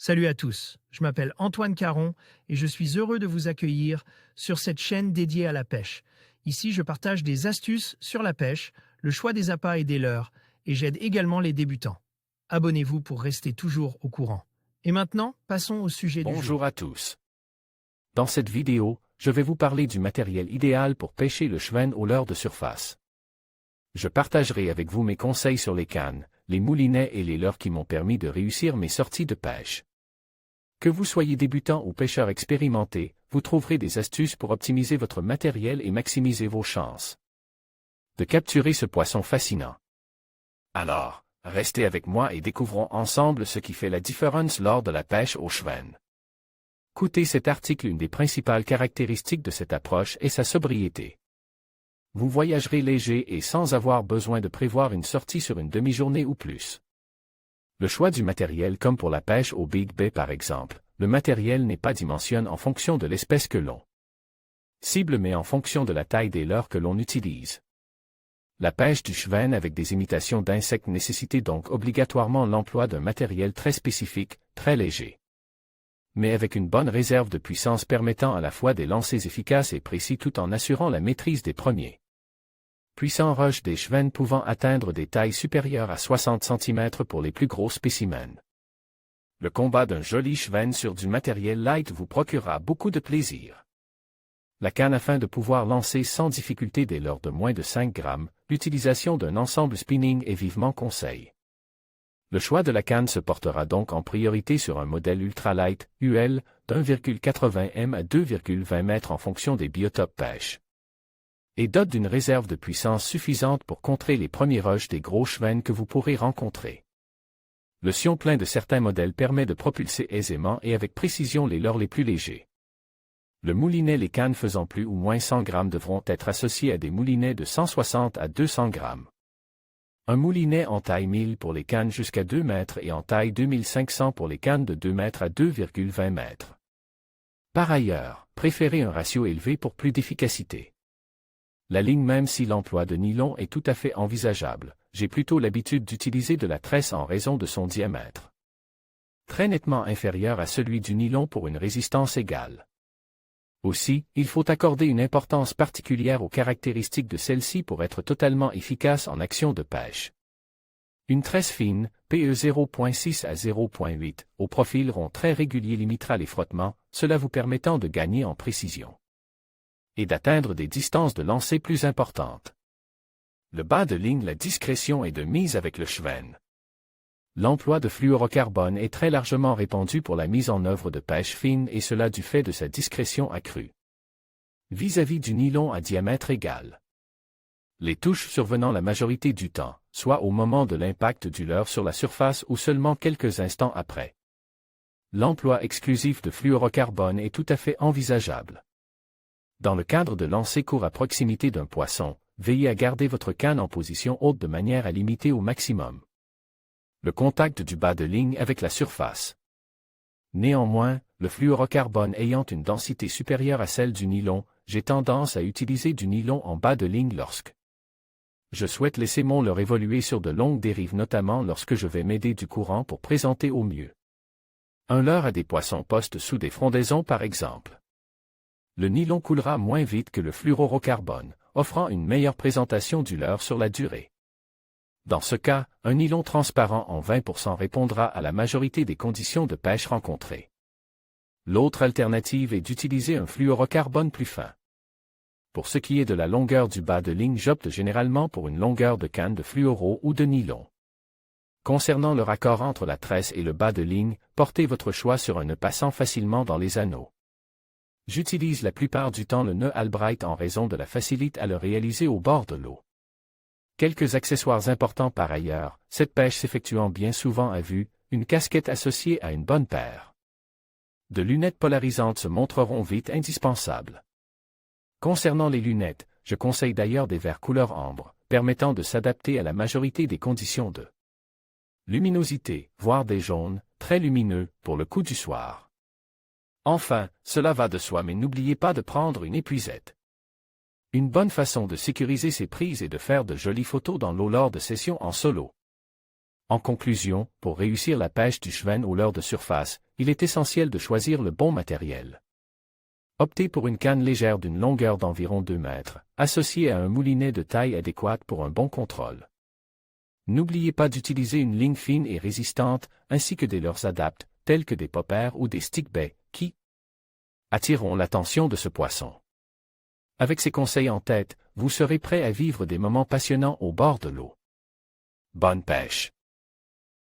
Salut à tous, je m'appelle Antoine Caron et je suis heureux de vous accueillir sur cette chaîne dédiée à la pêche. Ici, je partage des astuces sur la pêche, le choix des appâts et des leurres, et j'aide également les débutants. Abonnez-vous pour rester toujours au courant. Et maintenant, passons au sujet du jour. Bonjour à tous. Dans cette vidéo, je vais vous parler du matériel idéal pour pêcher le cheven au leurre de surface. Je partagerai avec vous mes conseils sur les cannes, les moulinets et les leurres qui m'ont permis de réussir mes sorties de pêche. Que vous soyez débutant ou pêcheur expérimenté, vous trouverez des astuces pour optimiser votre matériel et maximiser vos chances de capturer ce poisson fascinant. Alors, restez avec moi et découvrons ensemble ce qui fait la différence lors de la pêche au cheven. Écoutez cet article. Une des principales caractéristiques de cette approche est sa sobriété. Vous voyagerez léger et sans avoir besoin de prévoir une sortie sur une demi-journée ou plus. Le choix du matériel, comme pour la pêche au Big Bay par exemple, le matériel n'est pas dimensionné en fonction de l'espèce que l'on cible mais en fonction de la taille des leurres que l'on utilise. La pêche du cheven avec des imitations d'insectes nécessitait donc obligatoirement l'emploi d'un matériel très spécifique, très léger, mais avec une bonne réserve de puissance permettant à la fois des lancers efficaces et précis tout en assurant la maîtrise des premiers puissants rushs des chevens pouvant atteindre des tailles supérieures à 60 cm pour les plus gros spécimens. Le combat d'un joli cheven sur du matériel light vous procurera beaucoup de plaisir. La canne. Afin de pouvoir lancer sans difficulté des leurres de moins de 5 grammes, l'utilisation d'un ensemble spinning est vivement conseillé. Le choix de la canne se portera donc en priorité sur un modèle ultralight, UL, d'1,80 m à 2,20 m en fonction des biotopes pêche, et dote d'une réserve de puissance suffisante pour contrer les premiers rushs des gros chevens que vous pourrez rencontrer. Le sion plein de certains modèles permet de propulser aisément et avec précision les leurres les plus légers. Le moulinet. Les cannes faisant plus ou moins 100 grammes devront être associées à des moulinets de 160 à 200 grammes. Un moulinet en taille 1000 pour les cannes jusqu'à 2 mètres et en taille 2500 pour les cannes de 2 mètres à 2,20 mètres. Par ailleurs, préférez un ratio élevé pour plus d'efficacité. La ligne. Même si l'emploi de nylon est tout à fait envisageable, j'ai plutôt l'habitude d'utiliser de la tresse en raison de son diamètre très nettement inférieur à celui du nylon pour une résistance égale. Aussi, il faut accorder une importance particulière aux caractéristiques de celle-ci pour être totalement efficace en action de pêche. Une tresse fine, PE 0.6 à 0.8, au profil rond très régulier limitera les frottements, cela vous permettant de gagner en précision et d'atteindre des distances de lancer plus importantes. Le bas de ligne. La discrétion est de mise avec le cheven. L'emploi de fluorocarbone est très largement répandu pour la mise en œuvre de pêche fine et cela du fait de sa discrétion accrue vis-à-vis du nylon à diamètre égal. Les touches survenant la majorité du temps, soit au moment de l'impact du leurre sur la surface ou seulement quelques instants après. L'emploi exclusif de fluorocarbone est tout à fait envisageable. Dans le cadre de lancers courts à proximité d'un poisson, veillez à garder votre canne en position haute de manière à limiter au maximum le contact du bas de ligne avec la surface. Néanmoins, le fluorocarbone ayant une densité supérieure à celle du nylon, j'ai tendance à utiliser du nylon en bas de ligne lorsque je souhaite laisser mon leurre évoluer sur de longues dérives, notamment lorsque je vais m'aider du courant pour présenter au mieux un leurre à des poissons postes sous des frondaisons par exemple. Le nylon coulera moins vite que le fluorocarbone, offrant une meilleure présentation du leurre sur la durée. Dans ce cas, un nylon transparent en 20% répondra à la majorité des conditions de pêche rencontrées. L'autre alternative est d'utiliser un fluorocarbone plus fin. Pour ce qui est de la longueur du bas de ligne, j'opte généralement pour une longueur de canne de fluoro ou de nylon. Concernant le raccord entre la tresse et le bas de ligne, portez votre choix sur un nœud passant facilement dans les anneaux. J'utilise la plupart du temps le nœud Albright en raison de la facilité à le réaliser au bord de l'eau. Quelques accessoires importants par ailleurs, cette pêche s'effectuant bien souvent à vue, une casquette associée à une bonne paire de lunettes polarisantes se montreront vite indispensables. Concernant les lunettes, je conseille d'ailleurs des verres couleur ambre, permettant de s'adapter à la majorité des conditions de luminosité, voire des jaunes, très lumineux, pour le coup du soir. Enfin, cela va de soi mais n'oubliez pas de prendre une épuisette. Une bonne façon de sécuriser ses prises est de faire de jolies photos dans l'eau lors de sessions en solo. En conclusion, pour réussir la pêche du cheven au leurre de surface, il est essentiel de choisir le bon matériel. Optez pour une canne légère d'une longueur d'environ 2 mètres, associée à un moulinet de taille adéquate pour un bon contrôle. N'oubliez pas d'utiliser une ligne fine et résistante, ainsi que des leurres adaptes, tels que des poppers ou des stick-bait, qui attireront l'attention de ce poisson. Avec ces conseils en tête, vous serez prêt à vivre des moments passionnants au bord de l'eau. Bonne pêche!